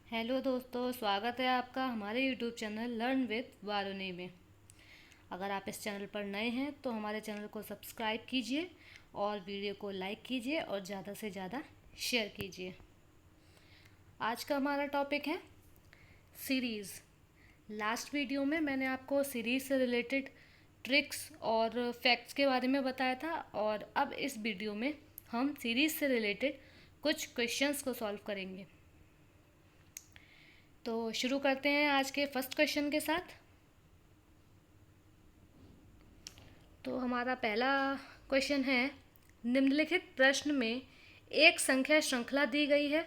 Hello दोस्तों, स्वागत है आपका हमारे यूट्यूब चैनल लर्न विद वारुणी में। अगर आप इस चैनल पर नए हैं तो हमारे चैनल को सब्सक्राइब कीजिए और वीडियो को लाइक कीजिए और ज़्यादा से ज़्यादा शेयर कीजिए। आज का हमारा टॉपिक है सीरीज़। लास्ट वीडियो में मैंने आपको सीरीज़ से रिलेटेड ट्रिक्स और फैक्ट्स के बारे में बताया था और अब इस वीडियो में हम सीरीज़ से रिलेटेड कुछ क्वेश्चंस को सॉल्व करेंगे। तो शुरू करते हैं आज के फर्स्ट क्वेश्चन के साथ। तो हमारा पहला क्वेश्चन है, निम्नलिखित प्रश्न में एक संख्या श्रृंखला दी गई है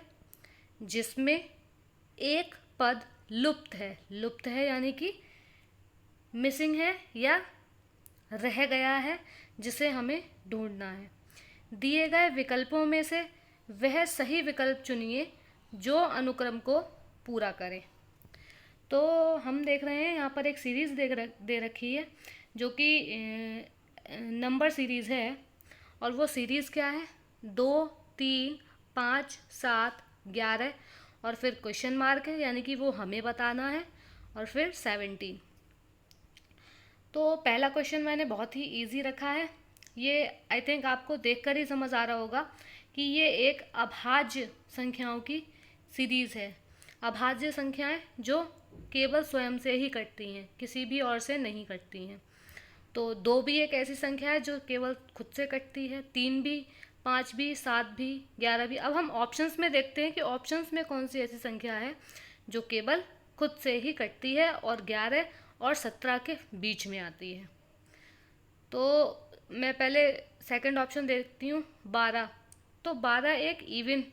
जिसमें एक पद लुप्त है यानी कि मिसिंग है या रह गया है, जिसे हमें ढूंढना है। दिए गए विकल्पों में से वह सही विकल्प चुनिए जो अनुक्रम को पूरा करे। तो हम देख रहे हैं यहाँ पर एक सीरीज़ दे रखी है जो कि नंबर सीरीज़ है और वो सीरीज़ क्या है, 2, 3, 5, 7, 11 और फिर क्वेश्चन मार्क है यानी कि वो हमें बताना है और फिर 17। तो पहला क्वेश्चन मैंने बहुत ही इजी रखा है। ये आई थिंक आपको देखकर ही समझ आ रहा होगा कि ये एक अभाज्य संख्याओं की सीरीज़ है। अभाज्य संख्याएं जो केवल स्वयं से ही कटती हैं, किसी भी और से नहीं कटती हैं। तो 2 भी एक ऐसी संख्या है जो केवल खुद से कटती है, 3 भी, 5 भी, 7 भी, 11 भी। अब हम ऑप्शंस में देखते हैं कि ऑप्शंस में कौन सी ऐसी संख्या है जो केवल खुद से ही कटती है और 11 और 17 के बीच में आती है। तो मैं पहले सेकंड ऑप्शन देखती हूँ, 12। तो 12 एक इवन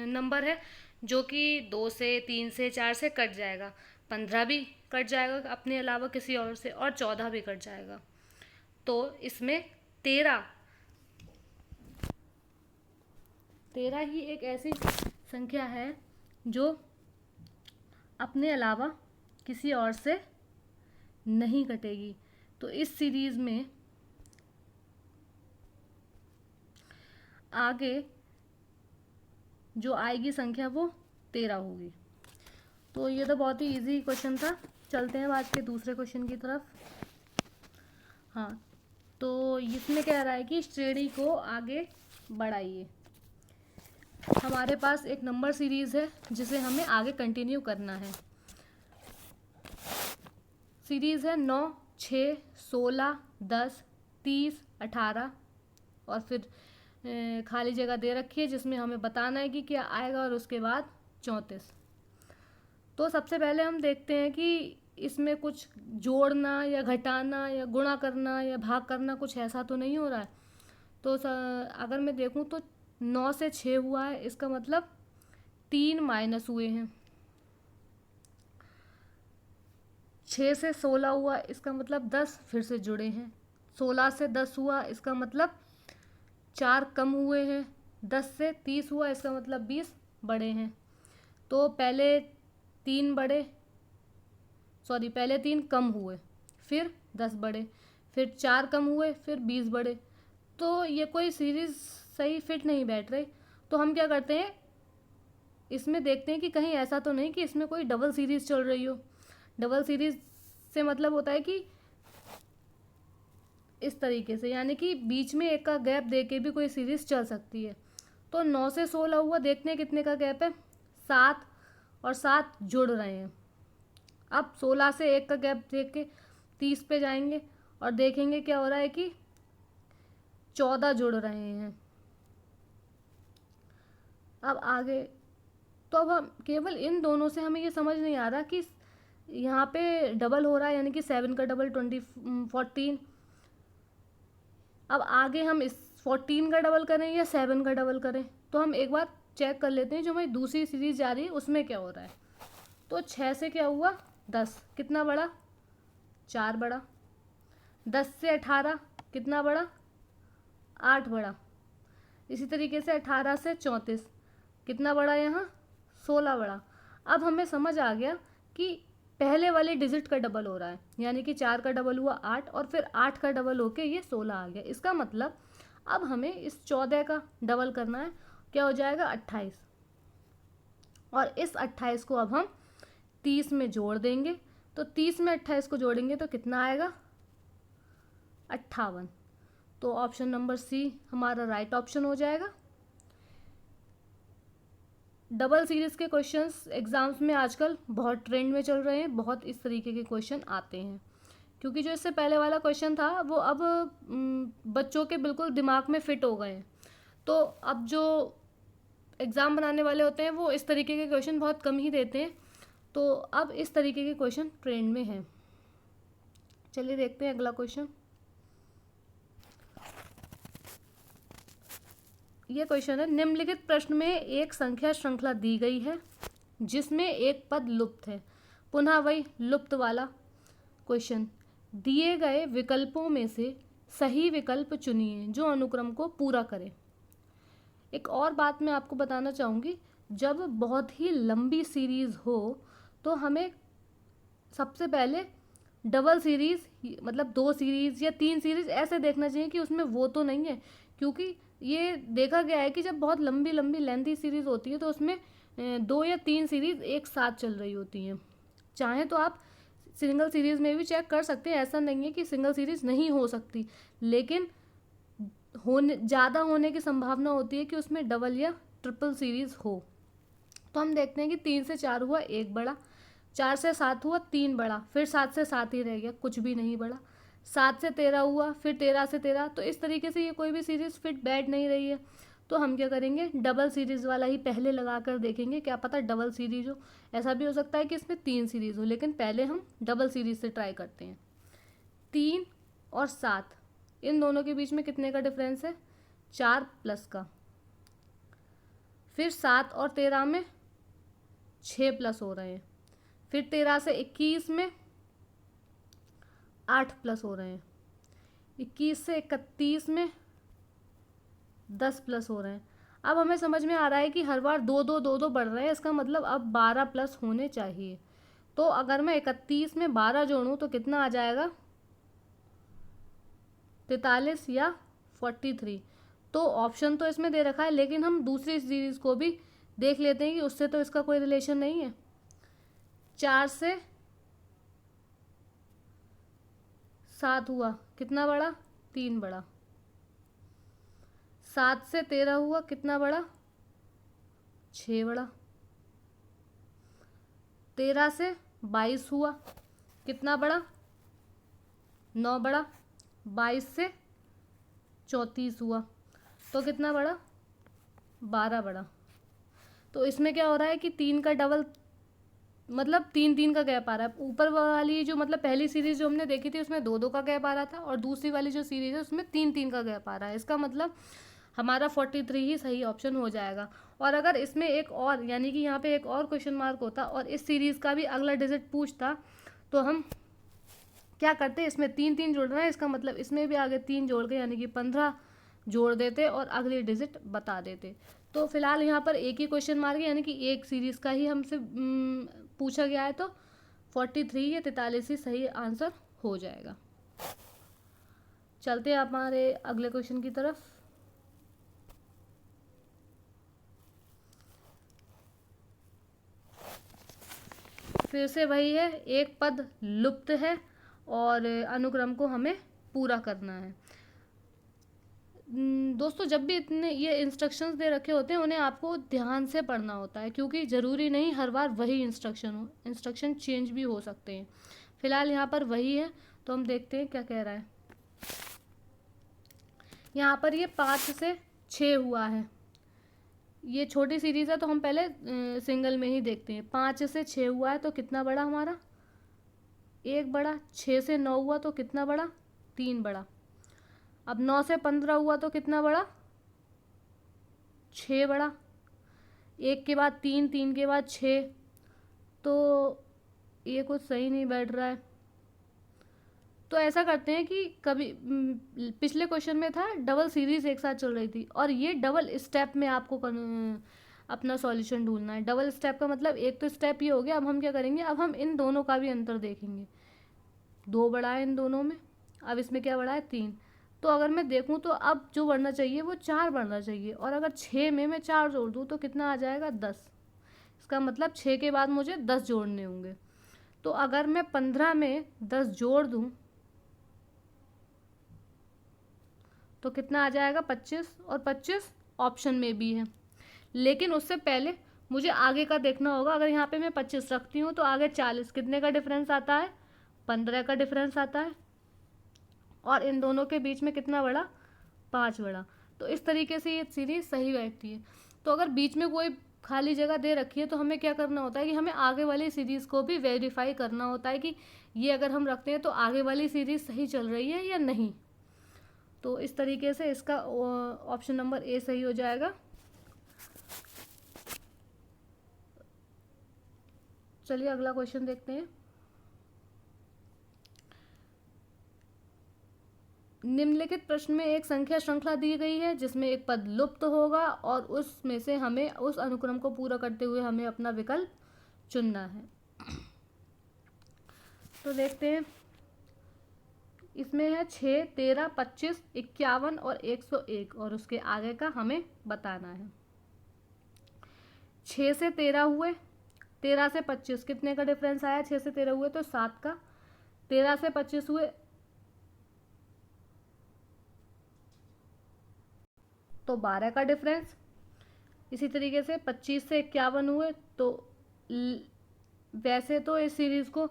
नंबर है जो कि 2 से, 3 से, 4 से कट जाएगा। 15 भी कट जाएगा अपने अलावा किसी और से, और 14 भी कट जाएगा। तो इसमें 13 ही एक ऐसी संख्या है जो अपने अलावा किसी और से नहीं कटेगी। तो इस सीरीज में आगे जो आएगी संख्या वो 13 होगी। तो ये तो बहुत ही इजी क्वेश्चन था। चलते हैं आज के दूसरे क्वेश्चन की तरफ। हाँ, तो इसमें कह रहा है कि श्रेणी को आगे बढ़ाइए। हमारे पास एक नंबर सीरीज है जिसे हमें आगे कंटिन्यू करना है। सीरीज है 9, 6, 16, 10, 30, 18 और फिर खाली जगह दे रखी है जिसमें हमें बताना है कि क्या आएगा और उसके बाद 34। तो सबसे पहले हम देखते हैं कि इसमें कुछ जोड़ना या घटाना या गुणा करना या भाग करना कुछ ऐसा तो नहीं हो रहा है। तो अगर मैं देखूं तो 9 से 6 हुआ है, इसका मतलब 3 माइनस हुए हैं। 6 से 16 हुआ, इसका मतलब 10 फिर से जुड़े हैं। 16 से 10 हुआ, इसका मतलब 4 कम हुए हैं। 10 से 30 हुआ, इसका मतलब 20 बढ़े हैं। तो पहले 3 कम हुए, फिर 10 बढ़े, फिर 4 कम हुए, फिर 20 बढ़े। तो ये कोई सीरीज़ सही फिट नहीं बैठ रही। तो हम क्या करते हैं, इसमें देखते हैं कि कहीं ऐसा तो नहीं कि इसमें कोई डबल सीरीज़ चल रही हो। डबल सीरीज़ से मतलब होता है कि इस तरीके से, यानी कि बीच में एक का गैप दे के भी कोई सीरीज़ चल सकती है। तो 9 से 16 हुआ, देखते हैं कितने का गैप है, 7 और 7 जुड़ रहे हैं। अब 16 से 1 का गैप देख के 30 पे जाएंगे और देखेंगे क्या हो रहा है कि 14 जुड़ रहे हैं। अब आगे तो अब हम केवल इन दोनों से हमें ये समझ नहीं आ रहा कि यहाँ पे डबल हो रहा है, यानी कि 7 का डबल 14। अब आगे हम इस 14 का डबल करें या 7 का डबल करें, तो हम एक बार चेक कर लेते हैं जो हमारी दूसरी सीरीज जा रही है उसमें क्या हो रहा है। तो 6 से क्या हुआ, 10, कितना बड़ा, 4 बड़ा। 10 से 18 कितना बड़ा, 8 बड़ा। इसी तरीके से 18 से 34 कितना बड़ा, यहाँ 16 बड़ा। अब हमें समझ आ गया कि पहले वाले डिजिट का डबल हो रहा है, यानी कि 4 का डबल हुआ 8 और फिर 8 का डबल होके ये 16 आ गया। इसका मतलब अब हमें इस 14 का डबल करना है, क्या हो जाएगा 28। और इस 28 को अब हम 30 में जोड़ देंगे। तो 30 में 28 को जोड़ेंगे तो कितना आएगा? 58। तो ऑप्शन नंबर सी हमारा राइट ऑप्शन हो जाएगा। डबल सीरीज के क्वेश्चंस एग्जाम्स में आजकल बहुत ट्रेंड में चल रहे हैं, बहुत इस तरीके के क्वेश्चन आते हैं, क्योंकि जो इससे पहले वाला क्वेश्चन था वो अब बच्चों के बिल्कुल दिमाग में फिट हो गए हैं। तो अब जो एग्ज़ाम बनाने वाले होते हैं वो इस तरीके के क्वेश्चन बहुत कम ही देते हैं। तो अब इस तरीके के क्वेश्चन ट्रेंड में हैं। चलिए देखते हैं अगला क्वेश्चन। ये क्वेश्चन है, निम्नलिखित प्रश्न में एक संख्या श्रृंखला दी गई है जिसमें एक पद लुप्त है। पुनः वही लुप्त वाला क्वेश्चन। दिए गए विकल्पों में से सही विकल्प चुनिए जो अनुक्रम को पूरा करे। एक और बात मैं आपको बताना चाहूँगी, जब बहुत ही लंबी सीरीज़ हो तो हमें सबसे पहले डबल सीरीज़ मतलब 2 सीरीज़ या 3 सीरीज़ ऐसे देखना चाहिए कि उसमें वो तो नहीं है, क्योंकि ये देखा गया है कि जब बहुत लंबी लंबी लेंथी सीरीज़ होती है तो उसमें 2 या 3 सीरीज़ एक साथ चल रही होती हैं। चाहे तो आप सिंगल सीरीज़ में भी चेक कर सकते हैं, ऐसा नहीं है कि सिंगल सीरीज़ नहीं हो सकती, लेकिन ज़्यादा होने की संभावना होती है कि उसमें डबल या ट्रिपल सीरीज़ हो। तो हम देखते हैं कि 3 से 4 हुआ 1 बड़ा, 4 से 7 हुआ 3 बड़ा, फिर 7 से 7 ही रह गया, कुछ भी नहीं बड़ा। 7 से 13 हुआ, फिर 13 से 13। तो इस तरीके से ये कोई भी सीरीज़ फिट बैठ नहीं रही है। तो हम क्या करेंगे, डबल सीरीज़ वाला ही पहले लगा कर देखेंगे, क्या पता डबल सीरीज़ हो। ऐसा भी हो सकता है कि इसमें 3 सीरीज़ हो, लेकिन पहले हम डबल सीरीज़ से ट्राई करते हैं। 3 और 7, इन दोनों के बीच में कितने का डिफरेंस है? 4 प्लस का। फिर 7 और 13 में 6 प्लस हो रहे हैं। फिर 13 से 21 में 8 प्लस हो रहे हैं। 21 से 31 में 10 प्लस हो रहे हैं। अब हमें समझ में आ रहा है कि हर बार 2 बढ़ रहे हैं, इसका मतलब अब 12 प्लस होने चाहिए। तो अगर मैं 31 में 12 जोड़ूँ तो कितना आ जाएगा? 43 या 43। तो ऑप्शन तो इसमें दे रखा है, लेकिन हम दूसरी सीरीज़ को भी देख लेते हैं कि उससे तो इसका कोई रिलेशन नहीं है। 4 से 7 हुआ, कितना बड़ा? 3 बड़ा। 7 से 13 हुआ, कितना बड़ा? 6 बड़ा। 13 से 22 हुआ, कितना बड़ा? 9 बड़ा। 22 से 34 हुआ तो कितना बड़ा? 12 बड़ा। तो इसमें क्या हो रहा है कि 3 का डबल मतलब 3 का गैप आ रहा है। ऊपर वाली जो मतलब पहली सीरीज जो हमने देखी थी उसमें 2 का गैप आ रहा था, और दूसरी वाली जो सीरीज है उसमें 3 का गैप आ रहा है। इसका मतलब हमारा 43 ही सही ऑप्शन हो जाएगा। और अगर इसमें एक और यानी कि यहाँ पे एक और क्वेश्चन मार्क होता और इस सीरीज़ का भी अगला डिजिट पूछता तो हम क्या करते, इसमें 3 जोड़ रहा है, इसका मतलब इसमें भी आगे 3 जोड़ के यानी कि 15 जोड़ देते और अगली डिजिट बता देते। तो फिलहाल यहाँ पर एक ही क्वेश्चन मार्क है, यानी कि एक सीरीज़ का ही हमसे पूछा गया है, तो 43 या 43 ही सही आंसर हो जाएगा। चलते हैं हमारे अगले क्वेश्चन की तरफ। फिर से वही है, एक पद लुप्त है और अनुक्रम को हमें पूरा करना है। दोस्तों, जब भी इतने ये इंस्ट्रक्शंस दे रखे होते हैं उन्हें आपको ध्यान से पढ़ना होता है, क्योंकि ज़रूरी नहीं हर बार वही इंस्ट्रक्शन हो, इंस्ट्रक्शन चेंज भी हो सकते हैं। फिलहाल यहाँ पर वही है, तो हम देखते हैं क्या कह रहा है। यहाँ पर ये 5 से 6 हुआ है, ये छोटी सीरीज़ है तो हम पहले सिंगल में ही देखते हैं। 5 से 6 हुआ है तो कितना बड़ा हमारा? 1 बड़ा। 6 से 9 हुआ तो कितना बड़ा? 3 बड़ा। अब 9 से 15 हुआ तो कितना बड़ा? 6 बड़ा। 1 के बाद 3, 3 के बाद 6, तो ये कुछ सही नहीं बैठ रहा है। तो ऐसा करते हैं कि कभी पिछले क्वेश्चन में था डबल सीरीज एक साथ चल रही थी, और ये डबल स्टेप में आपको अपना सॉल्यूशन ढूंढना है। डबल स्टेप का मतलब एक तो स्टेप ये हो गया। अब हम क्या करेंगे, अब हम इन दोनों का भी अंतर देखेंगे। 2 बढ़ा है इन दोनों में, अब इसमें क्या बढ़ा है? 3। तो अगर मैं देखूं तो अब जो बढ़ना चाहिए वो 4 बढ़ना चाहिए, और अगर 6 में मैं 4 जोड़ दूं तो कितना आ जाएगा? 10। इसका मतलब 6 के बाद मुझे 10 जोड़ने होंगे। तो अगर मैं 15 में 10 जोड़ दूं तो कितना आ जाएगा 25, और 25 ऑप्शन में भी है। लेकिन उससे पहले मुझे आगे का देखना होगा। अगर यहाँ पे मैं 25 रखती हूँ तो आगे 40, कितने का डिफरेंस आता है, 15 का डिफरेंस आता है, और इन दोनों के बीच में कितना बढ़ा, 5 बढ़ा। तो इस तरीके से ये सीरीज सही बैठती है। तो अगर बीच में कोई खाली जगह दे रखी है तो हमें क्या करना होता है कि हमें आगे वाली सीरीज़ को भी वेरीफाई करना होता है कि ये अगर हम रखते हैं तो आगे वाली सीरीज़ सही चल रही है या नहीं। तो इस तरीके से इसका ऑप्शन नंबर ए सही हो जाएगा। चलिए अगला क्वेश्चन देखते हैं। निम्नलिखित प्रश्न में एक संख्या श्रृंखला दी गई है जिसमें एक पद लुप्त होगा और उसमें से हमें उस अनुक्रम को पूरा करते हुए हमें अपना विकल्प चुनना है। तो देखते हैं, इसमें है 6, 13, 25, 51 और 101, और उसके आगे का हमें बताना है। 6 से 13 हुए, 13 से 25 कितने का डिफरेंस आया, 6 से 13 हुए तो 7 का, 13 से 25 हुए तो 12 का डिफरेंस। इसी तरीके से 25 से 51 हुए तो वैसे तो इस सीरीज़ को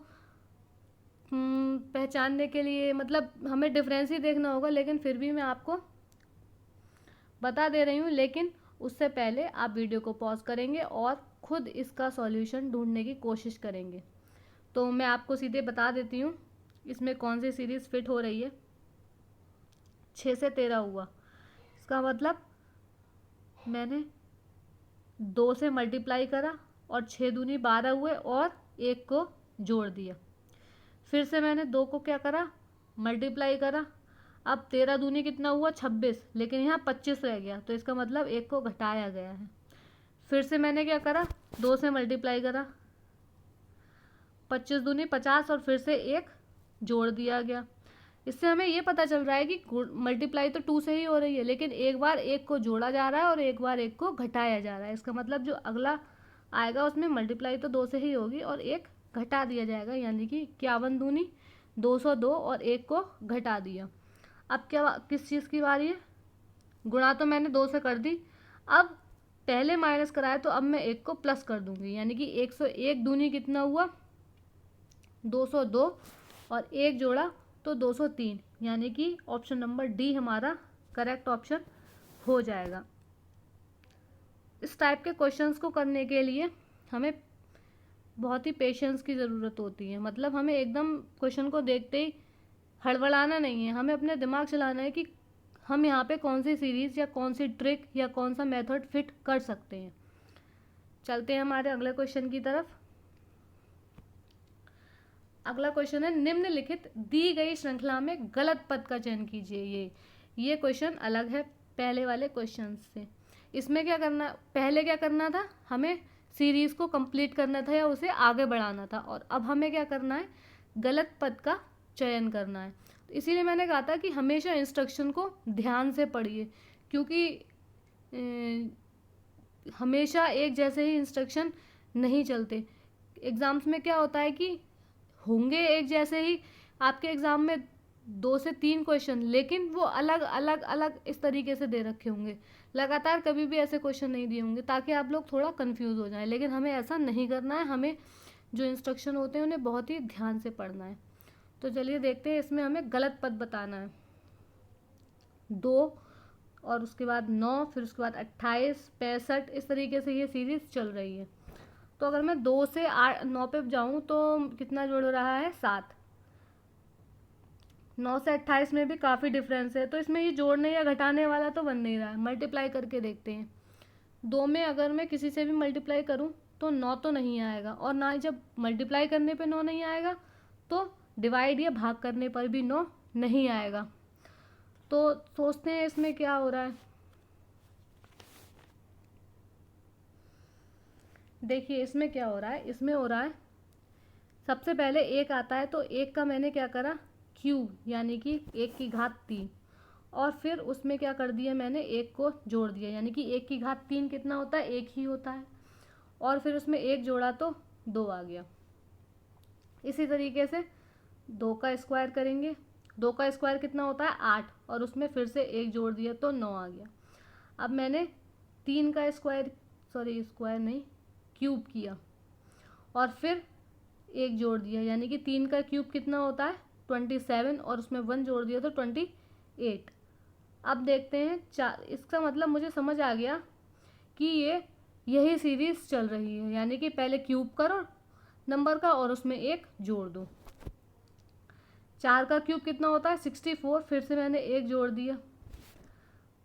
पहचानने के लिए मतलब हमें डिफरेंस ही देखना होगा, लेकिन फिर भी मैं आपको बता दे रही हूँ। लेकिन उससे पहले आप वीडियो को पॉज करेंगे और खुद इसका सॉल्यूशन ढूंढने की कोशिश करेंगे। तो मैं आपको सीधे बता देती हूँ इसमें कौन सी सीरीज़ फिट हो रही है। 6 से 13 हुआ, इसका मतलब मैंने 2 से मल्टीप्लाई करा और 6 दूनी 12 हुए और 1 को जोड़ दिया। फिर से मैंने 2 को क्या करा, मल्टीप्लाई करा। अब 13 दूनी कितना हुआ 26, लेकिन यहाँ 25 रह गया, तो इसका मतलब 1 को घटाया गया है। फिर से मैंने क्या करा, 2 से मल्टीप्लाई करा, 25 दूनी 50 और फिर से 1 जोड़ दिया गया। इससे हमें ये पता चल रहा है कि मल्टीप्लाई तो 2 से ही हो रही है, लेकिन एक बार 1 को जोड़ा जा रहा है और एक बार 1 को घटाया जा रहा है। इसका मतलब जो अगला आएगा उसमें मल्टीप्लाई तो 2 से ही होगी और 1 घटा दिया जाएगा, यानी कि 51 दूनी 202 और 1 को घटा दिया। अब क्या किस चीज़ की बारी है, गुणा तो मैंने 2 से कर दी, अब पहले माइनस कराया तो अब मैं 1 को प्लस कर दूंगी, यानी कि 101 दूनी कितना हुआ 202 और 1 जोड़ा तो 203, यानी कि ऑप्शन नंबर डी हमारा करेक्ट ऑप्शन हो जाएगा। इस टाइप के क्वेश्चंस को करने के लिए हमें बहुत ही पेशेंस की ज़रूरत होती है। मतलब हमें एकदम क्वेश्चन को देखते ही हड़बड़ाना नहीं है, हमें अपने दिमाग चलाना है कि हम यहाँ पे कौन सी सीरीज़ या कौन सी ट्रिक या कौन सा मेथड फिट कर सकते हैं। चलते हैं हमारे अगले क्वेश्चन की तरफ। अगला क्वेश्चन है, निम्नलिखित दी गई श्रृंखला में गलत पद का चयन कीजिए। ये क्वेश्चन अलग है पहले वाले क्वेश्चन से। इसमें क्या करना, पहले क्या करना था, हमें सीरीज़ को कंप्लीट करना था या उसे आगे बढ़ाना था, और अब हमें क्या करना है, गलत पद का चयन करना है। तो इसीलिए मैंने कहा था कि हमेशा इंस्ट्रक्शन को ध्यान से पढ़िए, क्योंकि हमेशा एक जैसे ही इंस्ट्रक्शन नहीं चलते। एग्ज़ाम्स में क्या होता है कि होंगे एक जैसे ही आपके एग्ज़ाम में 2 से 3 क्वेश्चन, लेकिन वो अलग अलग अलग इस तरीके से दे रखे होंगे। लगातार कभी भी ऐसे क्वेश्चन नहीं दिए होंगे ताकि आप लोग थोड़ा कंफ्यूज हो जाएं, लेकिन हमें ऐसा नहीं करना है। हमें जो इंस्ट्रक्शन होते हैं उन्हें बहुत ही ध्यान से पढ़ना है। तो चलिए देखते हैं, इसमें हमें गलत पद बताना है। 2 और उसके बाद 9, फिर उसके बाद 28, 65, इस तरीके से ये सीरीज़ चल रही है। तो अगर मैं 2 से 9 पे जाऊँ तो कितना जोड़ रहा है 7, 9 से 28 में भी काफ़ी डिफरेंस है, तो इसमें ये जोड़ने या घटाने वाला तो बन नहीं रहा है। मल्टीप्लाई करके देखते हैं। 2 में अगर मैं किसी से भी मल्टीप्लाई करूँ तो 9 तो नहीं आएगा, और ना ही जब मल्टीप्लाई करने पे 9 नहीं आएगा तो डिवाइड या भाग करने पर भी 9 नहीं आएगा। तो सोचते हैं इसमें क्या हो रहा है। देखिए इसमें क्या हो रहा है, इसमें हो रहा है सबसे पहले 1 आता है तो 1 का मैंने क्या करा, क्यूब, यानी कि 1 की घात 3, और फिर उसमें क्या कर दिया मैंने, 1 को जोड़ दिया, यानी कि 1 की घात 3 कितना होता है, 1 ही होता है। और फिर उसमें 1 जोड़ा तो 2 आ गया। इसी तरीके से 2 का स्क्वायर करेंगे, 2 का स्क्वायर कितना होता है 8, और उसमें फिर से 1 जोड़ दिया तो 9 आ गया। अब मैंने 3 का स्क्वायर, सॉरी स्क्वायर नहीं, क्यूब किया और फिर 1 जोड़ दिया, यानी कि 3 का क्यूब कितना होता है 27, और उसमें 1 जोड़ दिया तो 28। अब देखते हैं इसका मतलब मुझे समझ आ गया कि यही सीरीज चल रही है, यानी कि पहले क्यूब करो नंबर का और उसमें 1 जोड़ दो। 4 का क्यूब कितना होता है 64, फिर से मैंने 1 जोड़ दिया।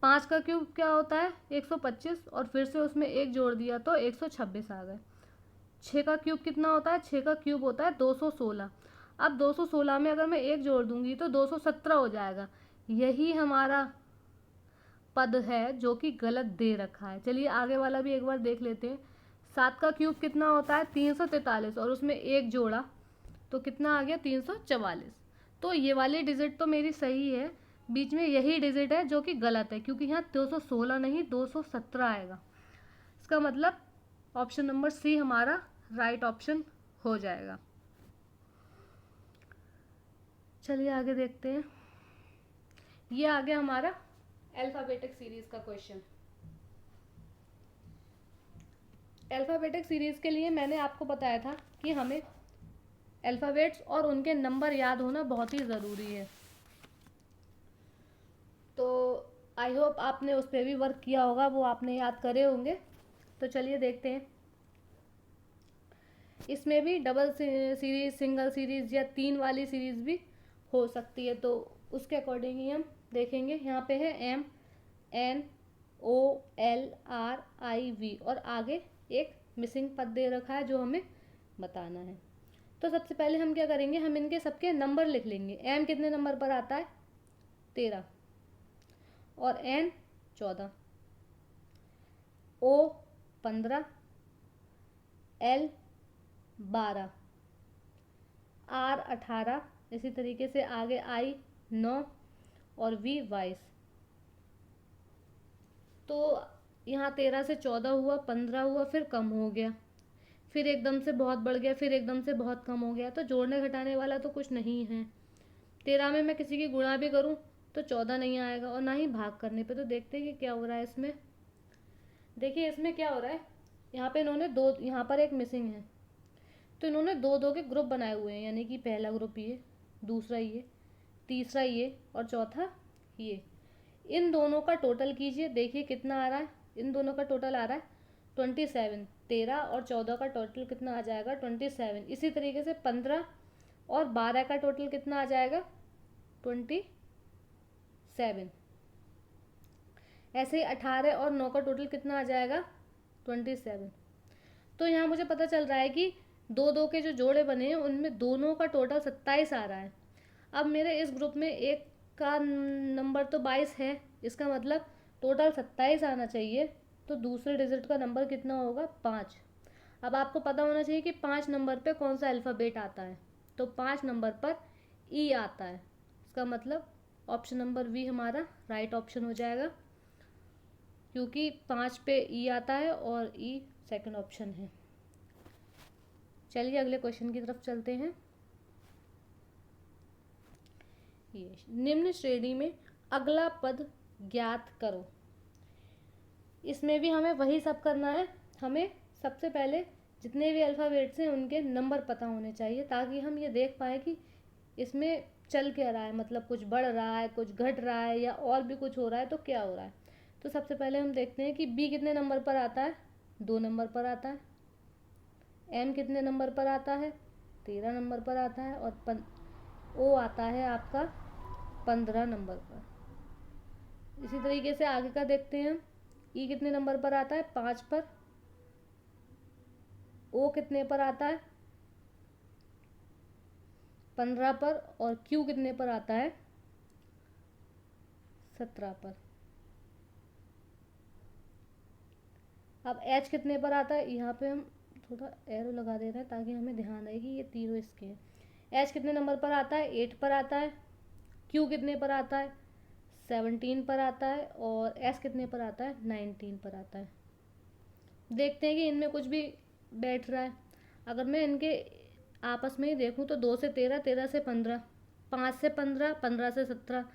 5 का क्यूब क्या होता है 125, और फिर से उसमें 1 जोड़ दिया तो 126 आ गए। 6 का क्यूब कितना होता है, 6 का क्यूब होता है 216। अब 216 में अगर मैं 1 जोड़ दूंगी तो 217 हो जाएगा। यही हमारा पद है जो कि गलत दे रखा है। चलिए आगे वाला भी एक बार देख लेते हैं। 7 का क्यूब कितना होता है 343, और उसमें 1 जोड़ा तो कितना आ गया 344। तो ये वाली डिजिट तो मेरी सही है, बीच में यही डिजिट है जो कि गलत है, क्योंकि यहाँ 216 नहीं 217 आएगा। इसका मतलब ऑप्शन नंबर सी हमारा राइट ऑप्शन हो जाएगा। चलिए आगे देखते हैं। ये आ गया हमारा अल्फाबेटिक सीरीज का क्वेश्चन। अल्फाबेटिक सीरीज के लिए मैंने आपको बताया था कि हमें अल्फ़ाबेट्स और उनके नंबर याद होना बहुत ही ज़रूरी है। तो आई होप आपने उस पर भी वर्क किया होगा, वो आपने याद करे होंगे। तो चलिए देखते हैं। इसमें भी डबल सीरीज, सिंगल सीरीज या 3 वाली सीरीज भी हो सकती है, तो उसके अकॉर्डिंग ही हम देखेंगे। यहाँ पे है MNOLRIV और आगे एक मिसिंग पद दे रखा है जो हमें बताना है। तो सबसे पहले हम क्या करेंगे, हम इनके सबके नंबर लिख लेंगे। M कितने नंबर पर आता है 13, और N 14, O 15, L 12, R 18, इसी तरीके से आगे I 9 और V 22। तो यहाँ 13 से 14 हुआ, 15 हुआ, फिर कम हो गया, फिर एकदम से बहुत बढ़ गया, फिर एकदम से बहुत कम हो गया। तो जोड़ने घटाने वाला तो कुछ नहीं है। 13 में मैं किसी की गुणा भी करूँ तो 14 नहीं आएगा, और ना ही भाग करने पे। तो देखते हैं कि क्या हो रहा है इसमें। देखिए इसमें क्या हो रहा है, यहाँ पे इन्होंने 2, यहाँ पर एक मिसिंग है, तो इन्होंने 2-2 के ग्रुप बनाए हुए हैं, यानी कि पहला ग्रुप ये, दूसरा ये, तीसरा ये और चौथा ये। इन दोनों का टोटल कीजिए, देखिए कितना आ रहा है। इन दोनों का टोटल आ रहा है 27। 13 और 14 का टोटल कितना आ जाएगा 27। इसी तरीके से 15 और 12 का टोटल कितना आ जाएगा 27। ऐसे ही 18 और 9 का टोटल कितना आ जाएगा 27। तो यहाँ मुझे पता चल रहा है कि 2-2 के जो जोड़े बने हैं उनमें दोनों का टोटल 27 आ रहा है। अब मेरे इस ग्रुप में एक का नंबर तो 22 है, इसका मतलब टोटल 27 आना चाहिए। तो दूसरे डिजिट का नंबर कितना होगा 5। अब आपको पता होना चाहिए कि 5 नंबर पे कौन सा अल्फ़ाबेट आता है, तो 5 नंबर पर ई आता है। इसका मतलब ऑप्शन नंबर वी हमारा राइट ऑप्शन हो जाएगा, क्योंकि 5 पे ई आता है और ई सेकंड ऑप्शन है। चलिए अगले क्वेश्चन की तरफ चलते हैं। ये निम्न श्रेणी में अगला पद ज्ञात करो। इसमें भी हमें वही सब करना है। हमें सबसे पहले जितने भी अल्फ़ाबेट्स हैं उनके नंबर पता होने चाहिए, ताकि हम ये देख पाए कि इसमें चल क्या रहा है, मतलब कुछ बढ़ रहा है, कुछ घट रहा है, या और भी कुछ हो रहा है तो क्या हो रहा है। तो सबसे पहले हम देखते हैं कि बी कितने नंबर पर आता है 2 नंबर पर आता है। एम कितने नंबर पर आता है 13 नंबर पर आता है, और ओ आता है आपका 15 नंबर पर। इसी तरीके से आगे का देखते हैं हम। ई कितने नंबर पर आता है 5 पर। ओ कितने पर आता है 15 पर, और क्यू कितने पर आता है 17 पर। अब एच कितने पर आता है, यहाँ पे हम थोड़ा एरो लगा दे रहे हैं ताकि हमें ध्यान रहे कि ये तीनों इसके हैं। एच कितने नंबर पर आता है 8 पर आता है। क्यू कितने पर आता है 17 पर आता है, और एस कितने पर आता है 19 पर आता है। देखते हैं कि इनमें कुछ भी बैठ रहा है। अगर मैं इनके आपस में ही देखूँ तो 2 से 13, 13 से 15, 5 से 15, 15 से 17,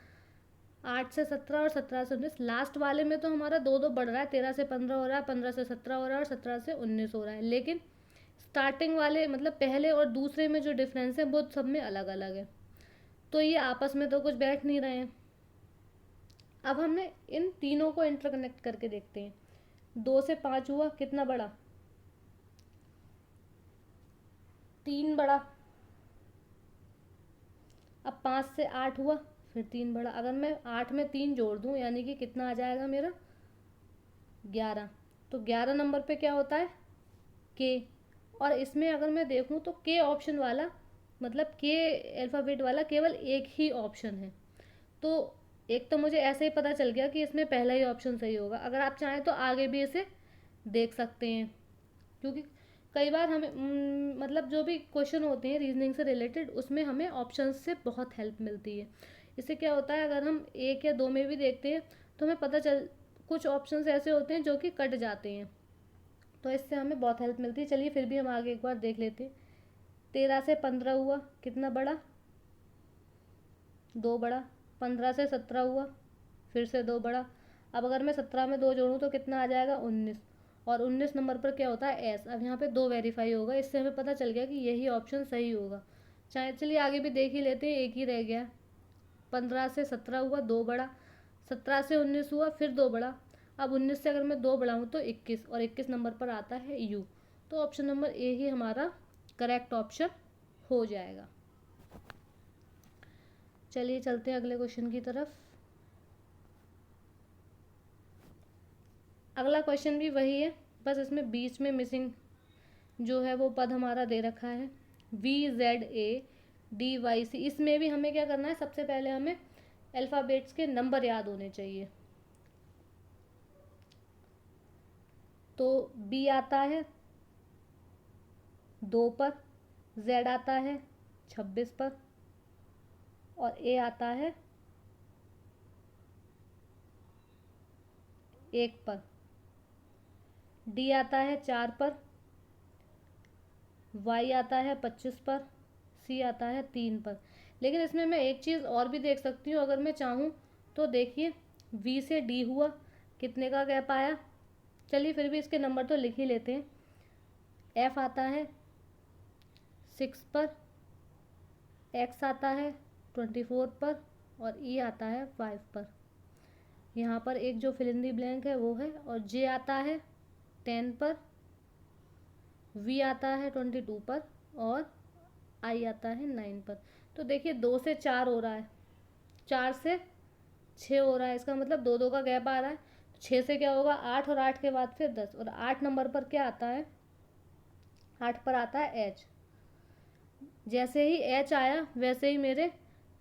8 से 17 और 17 से 19। लास्ट वाले में तो हमारा दो दो बढ़ रहा है, 13 से 15 हो रहा है, 15 से 17 हो रहा है और 17 से 19 हो रहा है। लेकिन स्टार्टिंग वाले मतलब पहले और दूसरे में जो डिफरेंस है वो सब में अलग अलग है, तो ये आपस में तो कुछ बैठ नहीं रहे हैं। अब हमने इन तीनों को इंटरकनेक्ट करके देखते हैं। 2 से 5 हुआ, कितना बड़ा? 3 बड़ा। अब 5 से 8 हुआ, फिर 3 बड़ा। अगर मैं 8 में 3 जोड़ दूं यानी कि कितना आ जाएगा मेरा? 11। तो 11 नंबर पे क्या होता है? के। और इसमें अगर मैं देखूं तो के ऑप्शन वाला मतलब के अल्फ़ाबेट वाला केवल एक ही ऑप्शन है। तो एक तो मुझे ऐसे ही पता चल गया कि इसमें पहला ही ऑप्शन सही होगा। अगर आप चाहें तो आगे भी इसे देख सकते हैं, क्योंकि कई बार हमें मतलब जो भी क्वेश्चन होते हैं रीजनिंग से रिलेटेड उसमें हमें ऑप्शंस से बहुत हेल्प मिलती है। इससे क्या होता है, अगर हम एक या दो में भी देखते हैं तो हमें पता चल, कुछ ऑप्शंस ऐसे होते हैं जो कि कट जाते हैं, तो इससे हमें बहुत हेल्प मिलती है। चलिए फिर भी हम आगे एक बार देख लेते हैं। 13 से 15 हुआ, कितना बड़ा? 2 बड़ा। 15 से 17 हुआ, फिर से 2 बड़ा। अब अगर मैं 17 में 2 जोड़ूँ तो कितना आ जाएगा? 19। और 19 नंबर पर क्या होता है? एस। अब यहाँ पे 2 वेरीफाई होगा, इससे हमें पता चल गया कि यही ऑप्शन सही होगा। चाहे चलिए आगे भी देख ही लेते हैं, एक ही रह गया। 15 से 17 हुआ, 2 बड़ा। 17 से 19 हुआ, फिर 2 बड़ा। अब 19 से अगर मैं 2 बढ़ाऊँ तो 21, और 21 नंबर पर आता है यू। तो ऑप्शन नंबर ए ही हमारा करेक्ट ऑप्शन हो जाएगा। चलिए चलते हैं अगले क्वेश्चन की तरफ। अगला क्वेश्चन भी वही है, बस इसमें बीच में मिसिंग जो है वो पद हमारा दे रखा है, VZADYC। इसमें भी हमें क्या करना है, सबसे पहले हमें अल्फ़ाबेट्स के नंबर याद होने चाहिए। तो बी आता है 2 पर, जेड आता है 26 पर, और ए आता है 1 पर, डी आता है 4 पर, वाई आता है 25 पर, सी आता है 3 पर। लेकिन इसमें मैं एक चीज़ और भी देख सकती हूँ अगर मैं चाहूँ तो। देखिए वी से डी हुआ, कितने का गैप आया? चलिए फिर भी इसके नंबर तो लिख ही लेते हैं। एफ आता है 6 पर, एक्स आता है 24 पर, और ई आता है 5 पर। यहाँ पर एक जो फिल इन दी ब्लैंक है वो है, और जे आता है 10 पर, वी आता है 22 पर, और आई आता है 9 पर। तो देखिए 2 से 4 हो रहा है, 4 से 6 हो रहा है, इसका मतलब 2 2 का गैप आ रहा है। 6 से क्या होगा? 8, और 8 के बाद फिर 10, और 8 नंबर पर क्या आता है? 8 पर आता है एच। जैसे ही एच आया वैसे ही मेरे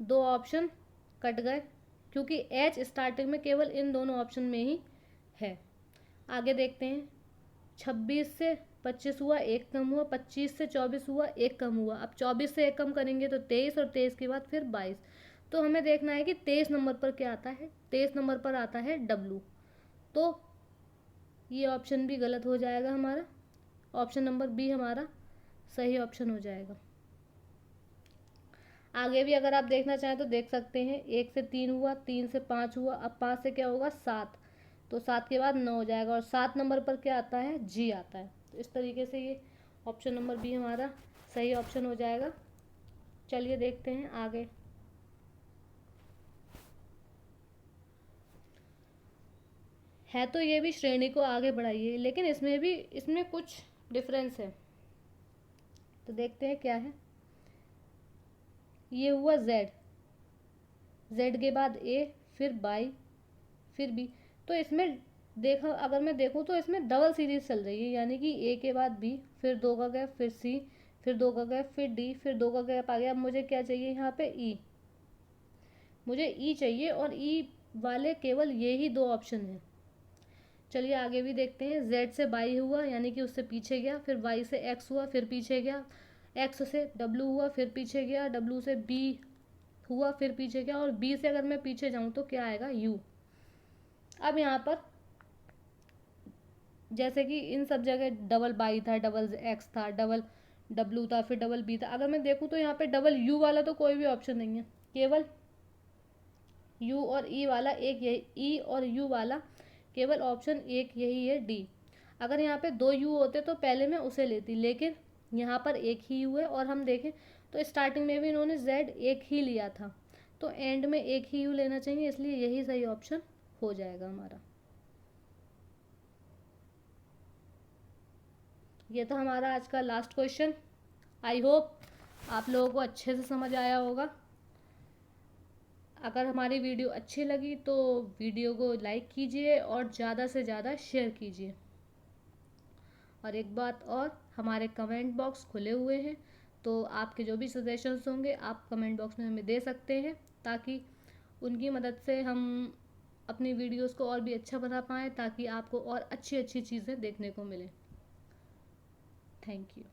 2 ऑप्शन कट गए, क्योंकि एच स्टार्टिंग में केवल इन दोनों ऑप्शन में ही है। आगे देखते हैं। 26 से 25 हुआ, 1 कम हुआ। 25 से 24 हुआ, 1 कम हुआ। अब 24 से 1 कम करेंगे तो 23, और 23 के बाद फिर 22। तो हमें देखना है कि 23 नंबर पर क्या आता है। 23 नंबर पर आता है डब्लू। तो ये ऑप्शन भी गलत हो जाएगा हमारा। ऑप्शन नंबर बी हमारा सही ऑप्शन हो जाएगा। आगे भी अगर आप देखना चाहें तो देख सकते हैं। 1 से 3 हुआ, 3 से 5 हुआ, अब 5 से क्या होगा? 7। तो 7 के बाद 9 हो जाएगा, और 7 नंबर पर क्या आता है? जी आता है। तो इस तरीके से ये ऑप्शन नंबर बी हमारा सही ऑप्शन हो जाएगा। चलिए देखते हैं आगे। है तो ये भी श्रेणी को आगे बढ़ाइए, लेकिन इसमें कुछ डिफरेंस है, तो देखते हैं क्या है। ये हुआ जेड, जेड के बाद ए, फिर बाई, फिर बी। तो इसमें देखो, अगर मैं देखूँ तो इसमें डबल सीरीज चल रही है, यानी कि ए के बाद बी, फिर 2 का गैप, फिर सी, फिर 2 का गैप, फिर डी, फिर 2 का गैप आ गया। अब मुझे क्या चाहिए यहाँ पे? ई। मुझे ई चाहिए, और ई वाले केवल ये ही 2 ऑप्शन हैं। चलिए आगे भी देखते हैं। जेड से बाई हुआ, यानी कि उससे पीछे गया, फिर वाई से एक्स हुआ, फिर पीछे गया, एक्स से डब्लू हुआ, फिर पीछे गया, डब्लू से बी हुआ, फिर पीछे गया, और बी से अगर मैं पीछे जाऊँ तो क्या आएगा? यू। अब यहाँ पर जैसे कि इन सब जगह डबल बाई था, डबल एक्स था, डबल डब्लू था, फिर डबल बी था। अगर मैं देखूँ तो यहाँ पे डबल यू वाला तो कोई भी ऑप्शन नहीं है, केवल यू और ई वाला एक, यही ई और यू वाला केवल ऑप्शन एक यही है, डी। अगर यहाँ पे दो यू होते तो पहले मैं उसे लेती, लेकिन यहाँ पर एक ही यू है, और हम देखें तो स्टार्टिंग में भी इन्होंने जेड एक ही लिया था, तो एंड में एक ही यू लेना चाहिए, इसलिए यही सही ऑप्शन हो जाएगा हमारा। ये था हमारा आज का लास्ट क्वेश्चन। आई होप आप लोगों को अच्छे से समझ आया होगा। अगर हमारी वीडियो अच्छी लगी तो वीडियो को लाइक कीजिए और ज़्यादा से ज़्यादा शेयर कीजिए। और एक बात और, हमारे कमेंट बॉक्स खुले हुए हैं, तो आपके जो भी सजेशंस होंगे आप कमेंट बॉक्स में हमें दे सकते हैं, ताकि उनकी मदद से हम अपनी वीडियोस को और भी अच्छा बना पाएँ, ताकि आपको और अच्छी अच्छी चीज़ें देखने को मिलें। Thank you.